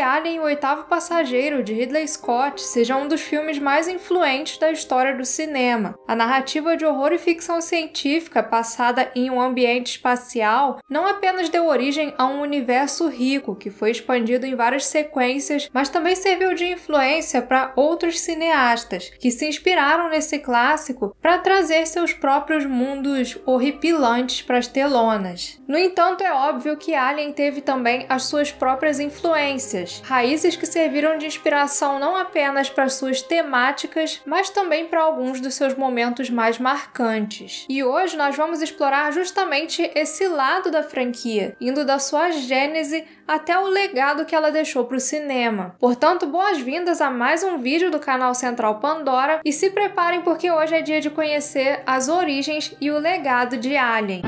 Alien, o Oitavo Passageiro, de Ridley Scott, seja um dos filmes mais influentes da história do cinema. A narrativa de horror e ficção científica passada em um ambiente espacial não apenas deu origem a um universo rico que foi expandido em várias sequências, mas também serviu de influência para outros cineastas que se inspiraram nesse clássico para trazer seus próprios mundos horripilantes para as telonas. No entanto, é óbvio que Alien teve também as suas próprias influências, raízes que serviram de inspiração não apenas para suas temáticas, mas também para alguns dos seus momentos mais marcantes. E hoje nós vamos explorar justamente esse lado da franquia, indo da sua gênese até o legado que ela deixou para o cinema. Portanto, boas-vindas a mais um vídeo do canal Central Pandora e se preparem porque hoje é dia de conhecer as origens e o legado de Alien.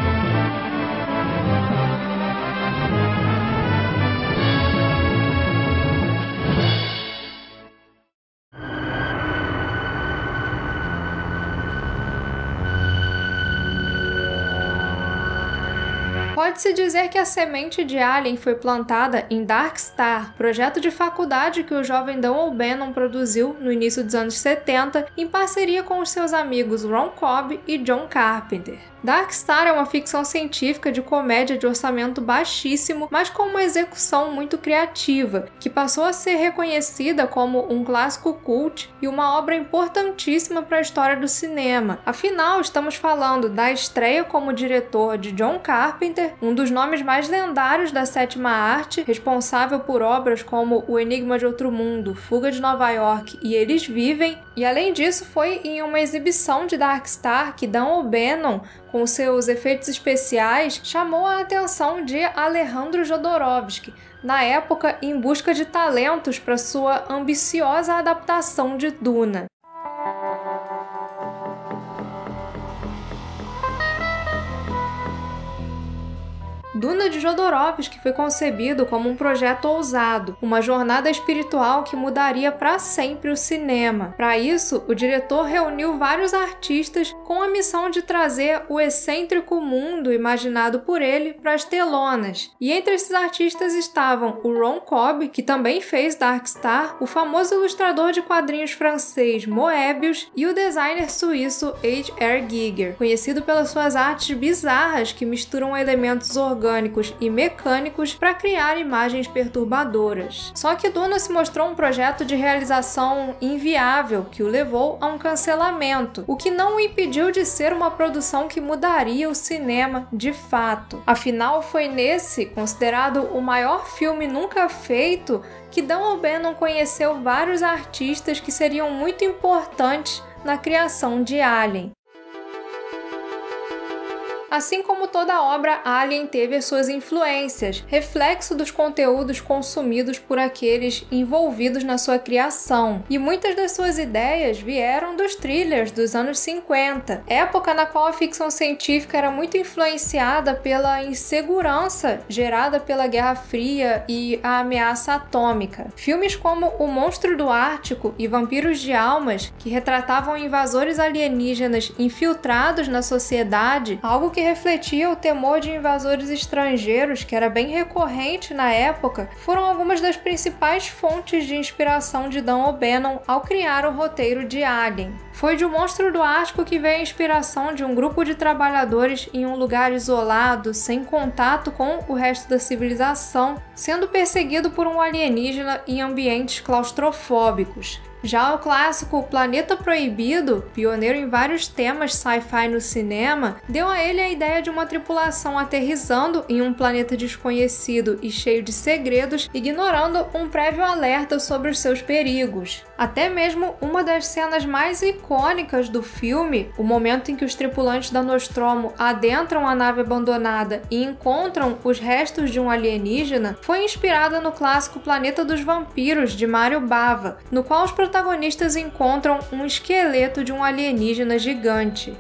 Pode-se dizer que a semente de Alien foi plantada em Dark Star, projeto de faculdade que o jovem Dan O'Bannon produziu no início dos anos 70 em parceria com os seus amigos Ron Cobb e John Carpenter. Dark Star é uma ficção científica de comédia de orçamento baixíssimo, mas com uma execução muito criativa, que passou a ser reconhecida como um clássico cult e uma obra importantíssima para a história do cinema. Afinal, estamos falando da estreia como diretor de John Carpenter, um dos nomes mais lendários da sétima arte, responsável por obras como O Enigma de Outro Mundo, Fuga de Nova York e Eles Vivem, e além disso foi em uma exibição de Dark Star que Dan O'Bannon, com seus efeitos especiais, chamou a atenção de Alejandro Jodorowsky, na época em busca de talentos para sua ambiciosa adaptação de Duna. Duna de Jodorowsky foi concebido como um projeto ousado, uma jornada espiritual que mudaria para sempre o cinema. Para isso, o diretor reuniu vários artistas com a missão de trazer o excêntrico mundo imaginado por ele para as telonas. E entre esses artistas estavam o Ron Cobb, que também fez Dark Star, o famoso ilustrador de quadrinhos francês Moebius e o designer suíço H.R. Giger, conhecido pelas suas artes bizarras que misturam elementos orgânicos e mecânicos para criar imagens perturbadoras. Só que Duna se mostrou um projeto de realização inviável que o levou a um cancelamento, o que não o impediu de ser uma produção que mudaria o cinema de fato. Afinal, foi nesse, considerado o maior filme nunca feito, que Dan O'Bannon conheceu vários artistas que seriam muito importantes na criação de Alien. Assim como toda obra, Alien teve as suas influências, reflexo dos conteúdos consumidos por aqueles envolvidos na sua criação. E muitas das suas ideias vieram dos thrillers dos anos 50, época na qual a ficção científica era muito influenciada pela insegurança gerada pela Guerra Fria e a ameaça atômica. Filmes como O Monstro do Ártico e Vampiros de Almas, que retratavam invasores alienígenas infiltrados na sociedade, algo que refletia o temor de invasores estrangeiros, que era bem recorrente na época, foram algumas das principais fontes de inspiração de Dan O'Bannon ao criar o roteiro de Alien. Foi de O Monstro do Ártico que veio a inspiração de um grupo de trabalhadores em um lugar isolado, sem contato com o resto da civilização, sendo perseguido por um alienígena em ambientes claustrofóbicos. Já o clássico Planeta Proibido, pioneiro em vários temas sci-fi no cinema, deu a ele a ideia de uma tripulação aterrissando em um planeta desconhecido e cheio de segredos, ignorando um prévio alerta sobre os seus perigos. Até mesmo uma das cenas mais icônicas do filme, o momento em que os tripulantes da Nostromo adentram a nave abandonada e encontram os restos de um alienígena, foi inspirada no clássico Planeta dos Vampiros, de Mario Bava, no qual os protagonistas encontram um esqueleto de um alienígena gigante.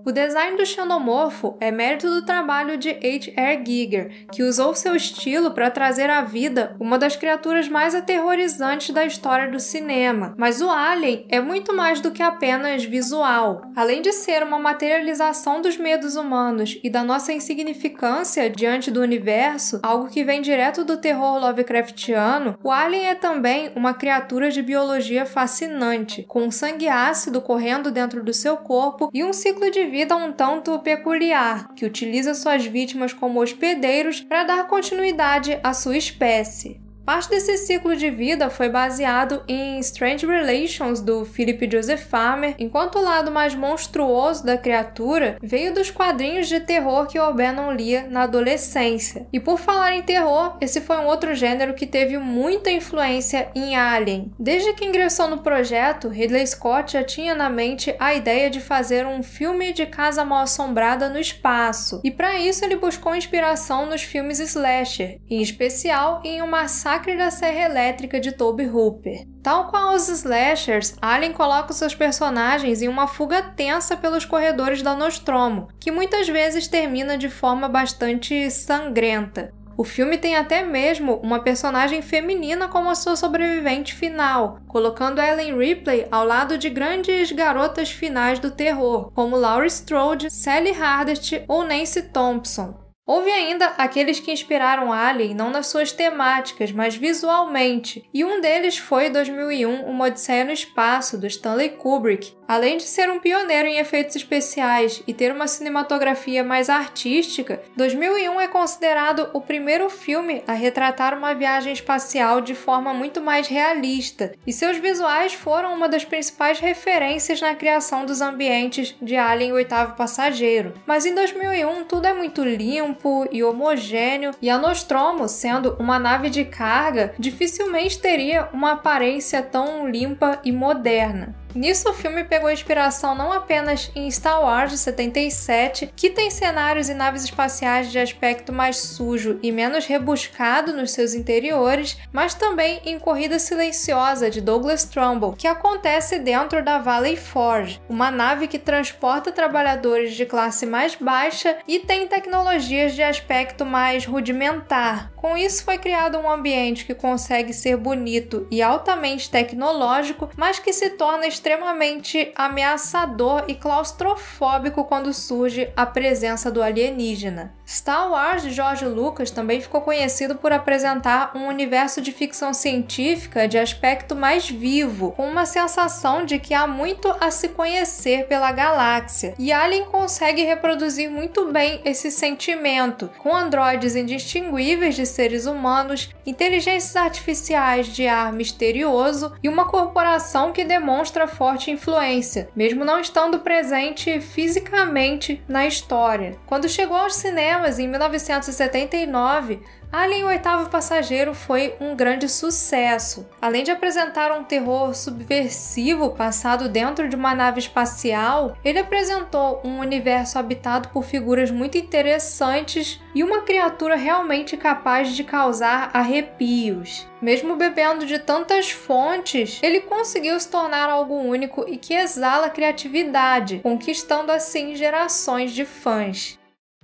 O design do xenomorfo é mérito do trabalho de H.R. Giger, que usou seu estilo para trazer à vida uma das criaturas mais aterrorizantes da história do cinema. Mas o Alien é muito mais do que apenas visual. Além de ser uma materialização dos medos humanos e da nossa insignificância diante do universo, algo que vem direto do terror Lovecraftiano, o Alien é também uma criatura de biologia fascinante, com sangue ácido correndo dentro do seu corpo e um ciclo de vida um tanto peculiar, que utiliza suas vítimas como hospedeiros para dar continuidade à sua espécie. Parte desse ciclo de vida foi baseado em Strange Relations, do Philip Joseph Farmer, enquanto o lado mais monstruoso da criatura veio dos quadrinhos de terror que O'Bannon lia na adolescência. E por falar em terror, esse foi um outro gênero que teve muita influência em Alien. Desde que ingressou no projeto, Ridley Scott já tinha na mente a ideia de fazer um filme de casa mal-assombrada no espaço, e para isso ele buscou inspiração nos filmes slasher, em especial em O Massacre da Serra Elétrica de Tobe Hooper. Tal qual os slashers, Alien coloca seus personagens em uma fuga tensa pelos corredores da Nostromo, que muitas vezes termina de forma bastante sangrenta. O filme tem até mesmo uma personagem feminina como a sua sobrevivente final, colocando Ellen Ripley ao lado de grandes garotas finais do terror, como Laurie Strode, Sally Hardest ou Nancy Thompson. Houve ainda aqueles que inspiraram Alien não nas suas temáticas, mas visualmente, e um deles foi 2001, Uma Odisseia no Espaço, do Stanley Kubrick. Além de ser um pioneiro em efeitos especiais e ter uma cinematografia mais artística, 2001 é considerado o primeiro filme a retratar uma viagem espacial de forma muito mais realista, e seus visuais foram uma das principais referências na criação dos ambientes de Alien: O Oitavo Passageiro. Mas em 2001 tudo é muito limpo e homogêneo, e a Nostromo, sendo uma nave de carga, dificilmente teria uma aparência tão limpa e moderna. Nisso, o filme pegou inspiração não apenas em Star Wars de 77, que tem cenários e naves espaciais de aspecto mais sujo e menos rebuscado nos seus interiores, mas também em Corrida Silenciosa, de Douglas Trumbull, que acontece dentro da Valley Forge, uma nave que transporta trabalhadores de classe mais baixa e tem tecnologias de aspecto mais rudimentar. Com isso, foi criado um ambiente que consegue ser bonito e altamente tecnológico, mas que se torna extremamente ameaçador e claustrofóbico quando surge a presença do alienígena. Star Wars de George Lucas também ficou conhecido por apresentar um universo de ficção científica de aspecto mais vivo, com uma sensação de que há muito a se conhecer pela galáxia, e Alien consegue reproduzir muito bem esse sentimento, com androides indistinguíveis de seres humanos, inteligências artificiais de ar misterioso e uma corporação que demonstra forte influência, mesmo não estando presente fisicamente na história. Quando chegou aos cinemas em 1979, Alien: O Oitavo Passageiro foi um grande sucesso. Além de apresentar um terror subversivo passado dentro de uma nave espacial, ele apresentou um universo habitado por figuras muito interessantes e uma criatura realmente capaz de causar arrepios. Mesmo bebendo de tantas fontes, ele conseguiu se tornar algo único e que exala criatividade, conquistando assim gerações de fãs.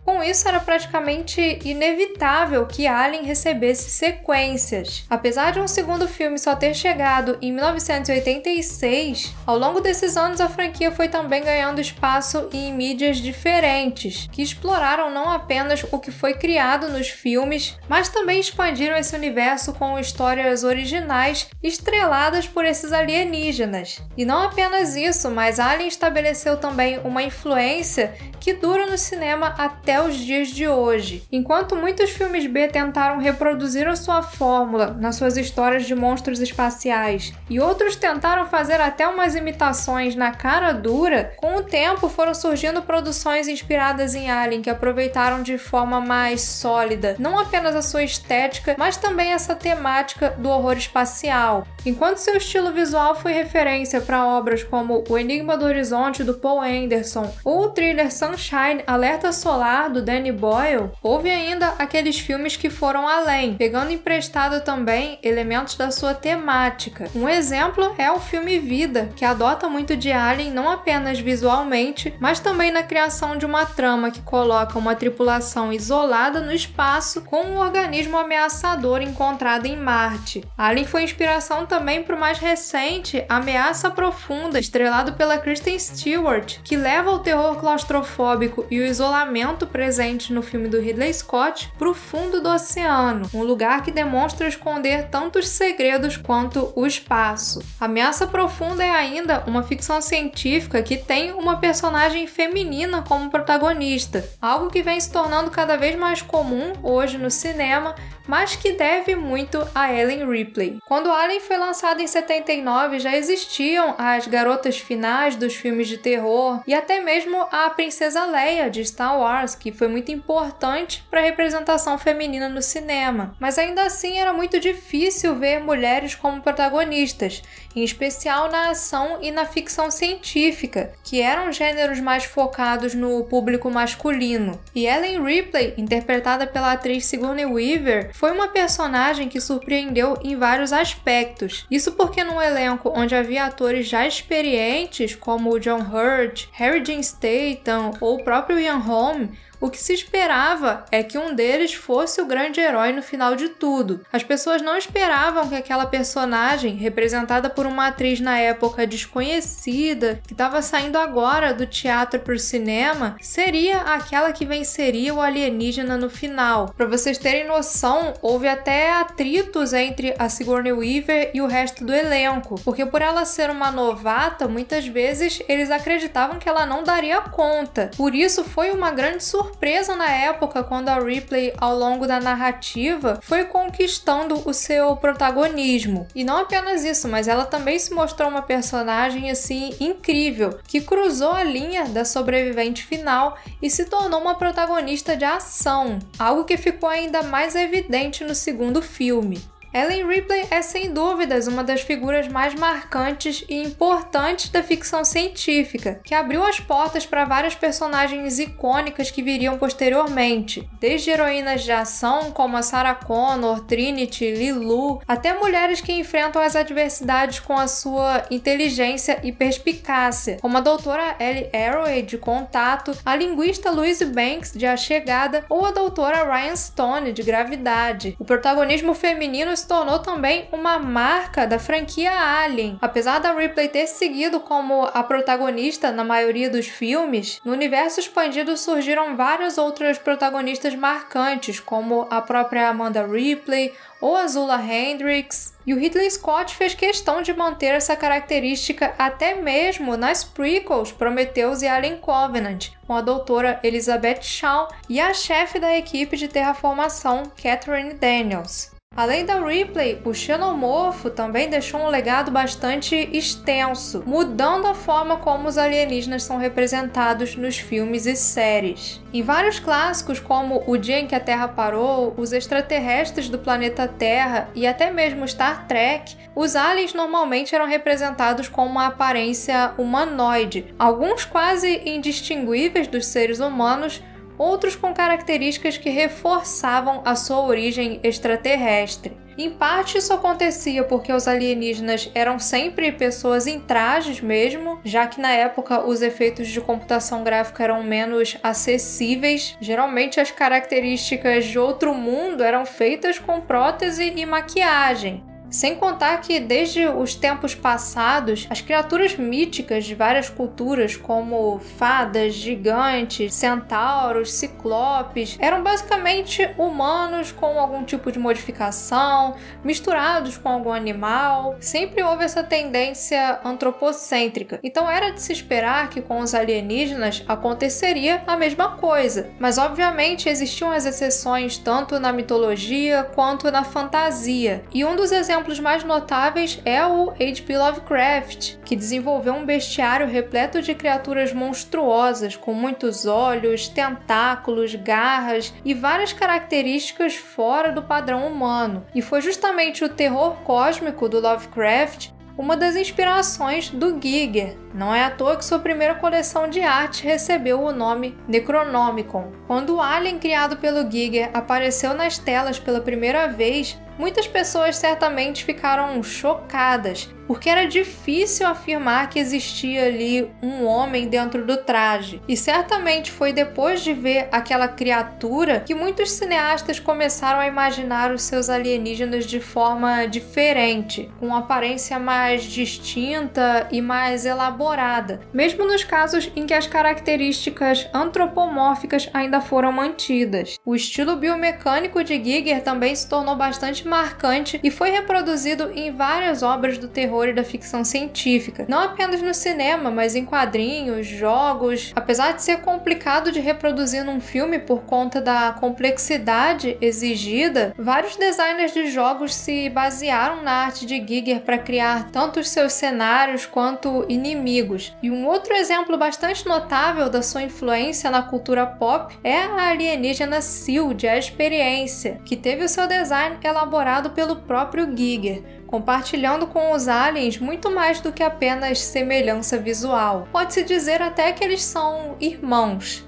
Com isso, era praticamente inevitável que Alien recebesse sequências. Apesar de um segundo filme só ter chegado em 1986, ao longo desses anos a franquia foi também ganhando espaço em mídias diferentes, que exploraram não apenas o que foi criado nos filmes, mas também expandiram esse universo com histórias originais estreladas por esses alienígenas. E não apenas isso, mas Alien estabeleceu também uma influência que dura no cinema até os dias de hoje. Enquanto muitos filmes B tentaram reproduzir a sua fórmula nas suas histórias de monstros espaciais e outros tentaram fazer até umas imitações na cara dura, com o tempo foram surgindo produções inspiradas em Alien que aproveitaram de forma mais sólida não apenas a sua estética, mas também essa temática do horror espacial. Enquanto seu estilo visual foi referência para obras como O Enigma do Horizonte, do Paul Anderson, ou o thriller Sunshine: Alerta Solar, popular do Danny Boyle, houve ainda aqueles filmes que foram além, pegando emprestado também elementos da sua temática. Um exemplo é o filme Vida, que adota muito de Alien não apenas visualmente, mas também na criação de uma trama que coloca uma tripulação isolada no espaço com um organismo ameaçador encontrado em Marte. Alien foi inspiração também para o mais recente Ameaça Profunda, estrelado pela Kristen Stewart, que leva o terror claustrofóbico e o isolamento presente no filme do Ridley Scott para o fundo do oceano, um lugar que demonstra esconder tantos segredos quanto o espaço. Ameaça Profunda é ainda uma ficção científica que tem uma personagem feminina como protagonista, algo que vem se tornando cada vez mais comum hoje no cinema, mas que deve muito a Ellen Ripley. Quando Alien foi lançado em 79, já existiam as garotas finais dos filmes de terror e até mesmo a Princesa Leia de Star Wars, que foi muito importante para a representação feminina no cinema. Mas ainda assim era muito difícil ver mulheres como protagonistas, em especial na ação e na ficção científica, que eram gêneros mais focados no público masculino. E Ellen Ripley, interpretada pela atriz Sigourney Weaver, foi uma personagem que surpreendeu em vários aspectos. Isso porque num elenco onde havia atores já experientes como o John Hurt, Harry Dean Stanton ou o próprio Ian Holm, o que se esperava é que um deles fosse o grande herói no final de tudo. As pessoas não esperavam que aquela personagem, representada por uma atriz na época desconhecida, que estava saindo agora do teatro para o cinema, seria aquela que venceria o alienígena no final. Para vocês terem noção, houve até atritos entre a Sigourney Weaver e o resto do elenco, porque por ela ser uma novata, muitas vezes eles acreditavam que ela não daria conta. Por isso foi uma grande surpresa na época quando a Ripley, ao longo da narrativa, foi conquistando o seu protagonismo. E não apenas isso, mas ela também se mostrou uma personagem assim incrível, que cruzou a linha da sobrevivente final e se tornou uma protagonista de ação, algo que ficou ainda mais evidente no segundo filme. Ellen Ripley é sem dúvidas uma das figuras mais marcantes e importantes da ficção científica, que abriu as portas para várias personagens icônicas que viriam posteriormente, desde heroínas de ação como a Sarah Connor, Trinity, Lilu, até mulheres que enfrentam as adversidades com a sua inteligência e perspicácia, como a doutora Ellie Arroway de Contato, a linguista Louise Banks de A Chegada ou a doutora Ryan Stone de Gravidade. O protagonismo feminino se tornou também uma marca da franquia Alien. Apesar da Ripley ter seguido como a protagonista na maioria dos filmes, no universo expandido surgiram várias outras protagonistas marcantes, como a própria Amanda Ripley ou a Zula Hendricks. E o Ridley Scott fez questão de manter essa característica até mesmo nas prequels Prometheus e Alien Covenant, com a doutora Elizabeth Shaw e a chefe da equipe de terraformação, Catherine Daniels. Além da Ripley, o xenomorfo também deixou um legado bastante extenso, mudando a forma como os alienígenas são representados nos filmes e séries. Em vários clássicos, como O Dia em que a Terra Parou, Os Extraterrestres do Planeta Terra e até mesmo Star Trek, os aliens normalmente eram representados com uma aparência humanoide, alguns quase indistinguíveis dos seres humanos, outros com características que reforçavam a sua origem extraterrestre. Em parte isso acontecia porque os alienígenas eram sempre pessoas em trajes mesmo, já que na época os efeitos de computação gráfica eram menos acessíveis. Geralmente as características de outro mundo eram feitas com prótese e maquiagem. Sem contar que, desde os tempos passados, as criaturas míticas de várias culturas, como fadas, gigantes, centauros, ciclopes, eram basicamente humanos com algum tipo de modificação, misturados com algum animal. Sempre houve essa tendência antropocêntrica. Então era de se esperar que com os alienígenas aconteceria a mesma coisa. Mas, obviamente, existiam as exceções tanto na mitologia quanto na fantasia. E um dos exemplos mais notáveis é o H.P. Lovecraft, que desenvolveu um bestiário repleto de criaturas monstruosas, com muitos olhos, tentáculos, garras e várias características fora do padrão humano. E foi justamente o terror cósmico do Lovecraft uma das inspirações do Giger. Não é à toa que sua primeira coleção de arte recebeu o nome Necronomicon. Quando o Alien criado pelo Giger apareceu nas telas pela primeira vez, muitas pessoas certamente ficaram chocadas, porque era difícil afirmar que existia ali um homem dentro do traje. E certamente foi depois de ver aquela criatura que muitos cineastas começaram a imaginar os seus alienígenas de forma diferente, com uma aparência mais distinta e mais elaborada, mesmo nos casos em que as características antropomórficas ainda foram mantidas. O estilo biomecânico de Giger também se tornou bastante marcante e foi reproduzido em várias obras do terror e da ficção científica, não apenas no cinema, mas em quadrinhos, jogos. Apesar de ser complicado de reproduzir num filme por conta da complexidade exigida, vários designers de jogos se basearam na arte de Giger para criar tanto os seus cenários quanto inimigos. E um outro exemplo bastante notável da sua influência na cultura pop é a alienígena Sild, a Experiência, que teve o seu design elaborado pelo próprio Giger, compartilhando com os aliens muito mais do que apenas semelhança visual. Pode-se dizer até que eles são irmãos.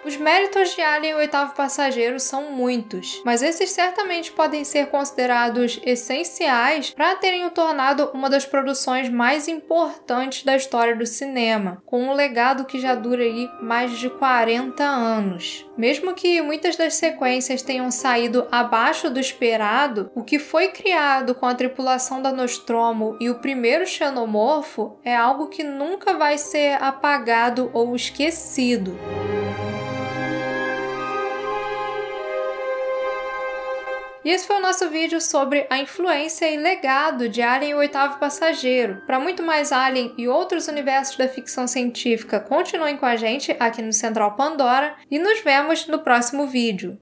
Os méritos de Alien, o Oitavo Passageiro são muitos, mas esses certamente podem ser considerados essenciais para terem o tornado uma das produções mais importantes da história do cinema, com um legado que já dura aí mais de 40 anos. Mesmo que muitas das sequências tenham saído abaixo do esperado, o que foi criado com a tripulação da Nostromo e o primeiro Xenomorfo é algo que nunca vai ser apagado ou esquecido. E esse foi o nosso vídeo sobre a influência e legado de Alien, o Oitavo Passageiro. Para muito mais Alien e outros universos da ficção científica, continuem com a gente aqui no Central Pandora e nos vemos no próximo vídeo.